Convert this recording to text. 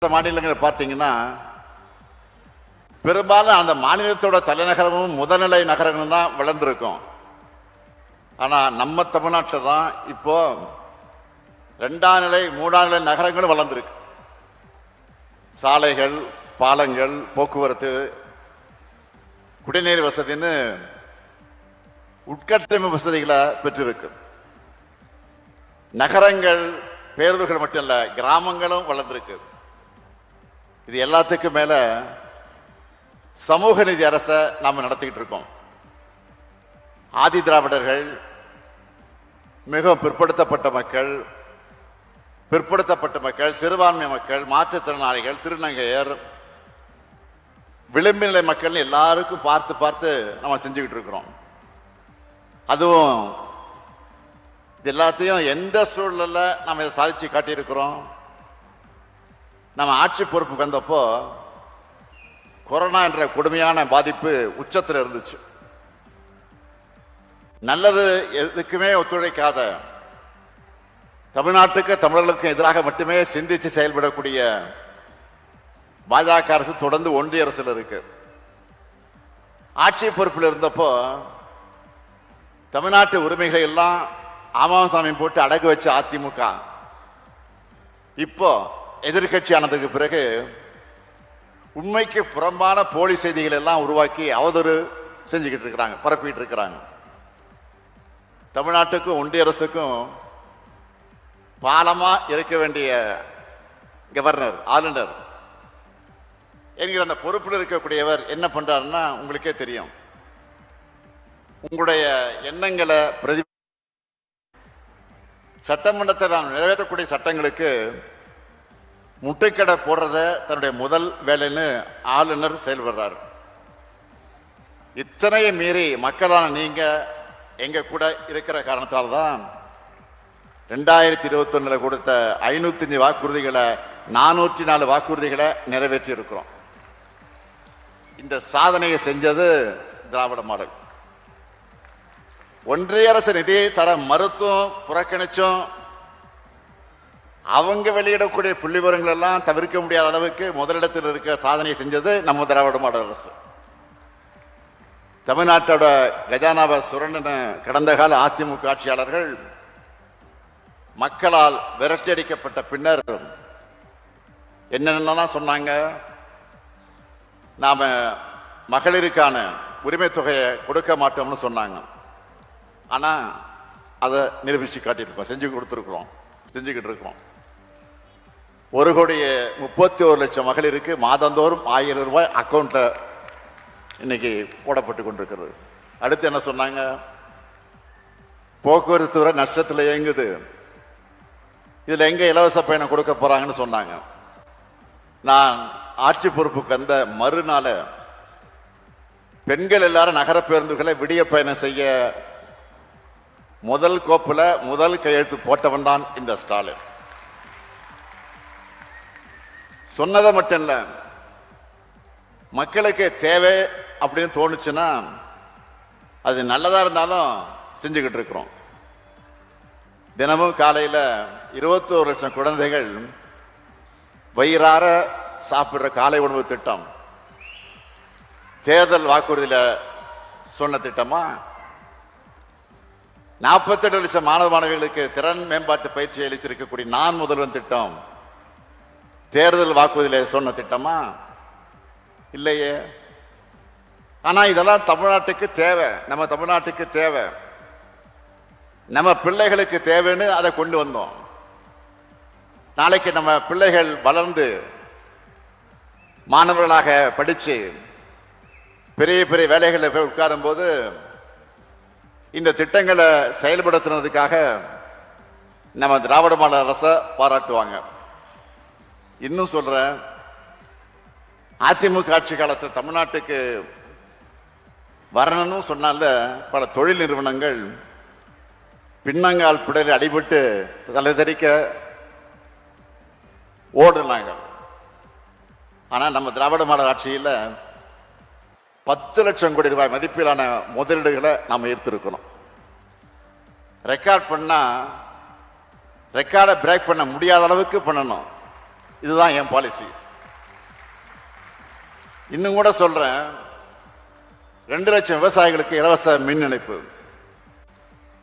மாநிலங்களை பார்த்தீங்கன்னா பெரும்பாலும் அந்த மாநிலத்தோட தலைநகரமும் முதல்நிலை நகரங்களும் தான் வளர்ந்துருக்கும். ஆனால் நம்ம தமிழ்நாட்டில் தான் இப்போ 2ஆம் நிலை 3ஆம் நிலை நகரங்களும் வளர்ந்துருக்கு. சாலைகள், பாலங்கள், போக்குவரத்து, குடிநீர் வசதின்னு உட்கட்டமைப்பு வசதிகளை பெற்றிருக்கு. நகரங்கள், பேருந்துகள் மட்டும் இல்லை, கிராமங்களும் வளர்ந்துருக்கு. இது எல்லாத்துக்கும் மேல சமூக நீதி அரசை நாம நடத்திக்கிட்டு இருக்கோம். ஆதி திராவிடர்கள், மிகவும் பிற்படுத்தப்பட்ட மக்கள், சிறுபான்மை மக்கள், மாற்றுத்திறனாளிகள், திருநங்கையர், விளிம்பு நிலை மக்கள் எல்லாருக்கும் பார்த்து பார்த்து நம்ம செஞ்சுக்கிட்டு இருக்கிறோம். அதுவும் இது எல்லாத்தையும் எந்த சூழல்ல நம்ம இதை சாதிச்சு காட்டியிருக்கிறோம். நம்ம ஆட்சி பொறுப்புக்கு வந்தப்போ கொரோனா என்ற கொடுமையான பாதிப்பு உச்சத்தில் இருந்துச்சு. நல்லது எதுக்குமே ஒத்துழைக்காத, தமிழ்நாட்டுக்கு தமிழர்களுக்கு எதிராக மட்டுமே சிந்திச்சு செயல்படக்கூடிய பாஜக அரசு தொடர்ந்து ஒன்றிய அரசில் இருக்கு. ஆட்சி பொறுப்பில் இருந்தப்போ தமிழ்நாட்டு உரிமைகளை எல்லாம் ஆமாசாமி போட்டு அடகு வச்ச அதிமுக இப்போ எதிர்கட்சி ஆனதுக்கு பிறகு உண்மைக்கு புறம்பான போலி செய்திகள் எல்லாம் உருவாக்கி அவதூறு செஞ்சுக்கிட்டு இருக்கிறாங்க, பரப்பிட்டு இருக்கிறாங்க. தமிழ்நாட்டுக்கும் ஒன்றிய அரசுக்கும் பாலமா இருக்க வேண்டிய கவர்னர், ஆளுநர் என்கிற அந்த பொறுப்பில் இருக்கக்கூடியவர் என்ன பண்றாருன்னா உங்களுக்கே தெரியும். உங்களுடைய எண்ணங்களை சட்டமன்றத்தில் நாம் நிறைவேற்றக்கூடிய சட்டங்களுக்கு முட்டைக்கடை போடுறத தன்னுடைய முதல் வேலைன்னு ஆளுநர் செயல்படுறார். இத்தனையை மீறி மக்களான நீங்க எங்க கூட இருக்கிற காரணத்தால்தான் 2021 கொடுத்த 505 வாக்குறுதிகளை 404 வாக்குறுதிகளை நிறைவேற்றி இருக்கிறோம். இந்த சாதனையை செஞ்சது திராவிட மாடல். ஒன்றிய அரசு நிதியை தர மறுத்தும் புறக்கணிச்சும் அவங்க வெளியிடக்கூடிய புள்ளி விவரங்கள் எல்லாம் தவிர்க்க முடியாத அளவுக்கு முதலிடத்தில் இருக்க சாதனை செஞ்சது நம்ம திராவிட மாடல் அரசு. தமிழ்நாட்டோட கஜானாவை சுரண்டின கடந்த கால அதிமுக ஆட்சியாளர்கள் மக்களால் விரட்டியடிக்கப்பட்ட பின்னர் என்னென்னலாம் சொன்னாங்க. நாம மகளிருக்கான உரிமை தொகையை கொடுக்க மாட்டோம்னு சொன்னாங்க. ஆனா அதை நிரூபிச்சு காட்டியிருக்கோம், செஞ்சுக்கிட்டு இருக்கோம். 1,31,00,000 மகளிருக்கு மாதந்தோறும் 1000 ரூபாய் அக்கௌண்ட்ல இன்னைக்கு போடப்பட்டு கொண்டிருக்கிறது. அடுத்து என்ன சொன்னாங்க? போக்குவரத்து துறை நஷ்டத்தில் இயங்குது, இதுல எங்க இலவச பயணம் கொடுக்க போறாங்கன்னு சொன்னாங்க. நான் ஆட்சி பொறுப்புக்கு வந்த மறுநாள பெண்கள் எல்லாரும் நகர பேருந்துகளை விடிய பயணம் செய்ய முதல் கோப்புல முதல் கையெழுத்து போட்டவன் தான் இந்த ஸ்டாலின். சொன்னதை மட்டும் இல்ல, மக்களுக்கு தேவை அப்படின்னு தோணுச்சுன்னா அது நல்லதா இருந்தாலும் செஞ்சுக்கிட்டு இருக்கிறோம். தினமும் காலையில 21 லட்சம் குழந்தைகள் வயிறார சாப்பிடுற காலை உணவு திட்டம் தேர்தல் வாக்குறுதியில சொன்ன திட்டமா? 48 லட்சம் மாணவ மாணவிகளுக்கு திறன் மேம்பாட்டு பயிற்சி அளித்திருக்கக்கூடிய நான் முதல்வன் திட்டம் தேர்தல் வாக்குறுதியில சொன்ன திட்டமா? இல்லையே. ஆனா இதெல்லாம் தமிழ்நாட்டுக்கு தேவை, நம்ம தமிழ்நாட்டுக்கு தேவை, நம்ம பிள்ளைகளுக்கு தேவைன்னு அதை கொண்டு வந்தோம். நாளைக்கு நம்ம பிள்ளைகள் வளர்ந்து மாணவர்களாக படிச்சு பெரிய பெரிய வேலைகளில் போய் உட்காரும் போது இந்த திட்டங்களை செயல்படுத்தினதுக்காக நம்ம திராவிட மாடல் அரசை பாராட்டுவாங்க. இன்னும் சொல்றேன், அதிமுக ஆட்சி காலத்தில் தமிழ்நாட்டுக்கு வரணும்னு சொன்னால பல தொழில் நிறுவனங்கள் பின்னங்கால் பிடரி அடிபட்டு தலை தெறிக்க ஓடுனாங்க. ஆனா நம்ம திராவிட மாடல் ஆட்சியில் 10 லட்சம் கோடி ரூபாய் மதிப்பிலான முதலீடுகளை நாம் ஈர்த்திருக்கிறோம். ரெக்கார்ட் பண்ணா ரெக்கார்டை பிரேக் பண்ண முடியாத அளவுக்கு பண்ணணும். இதுதான் என் பாலிசி. இன்னும் கூட சொல்றேன், 2 லட்சம் விவசாயிகளுக்கு இலவச மின் இணைப்பு.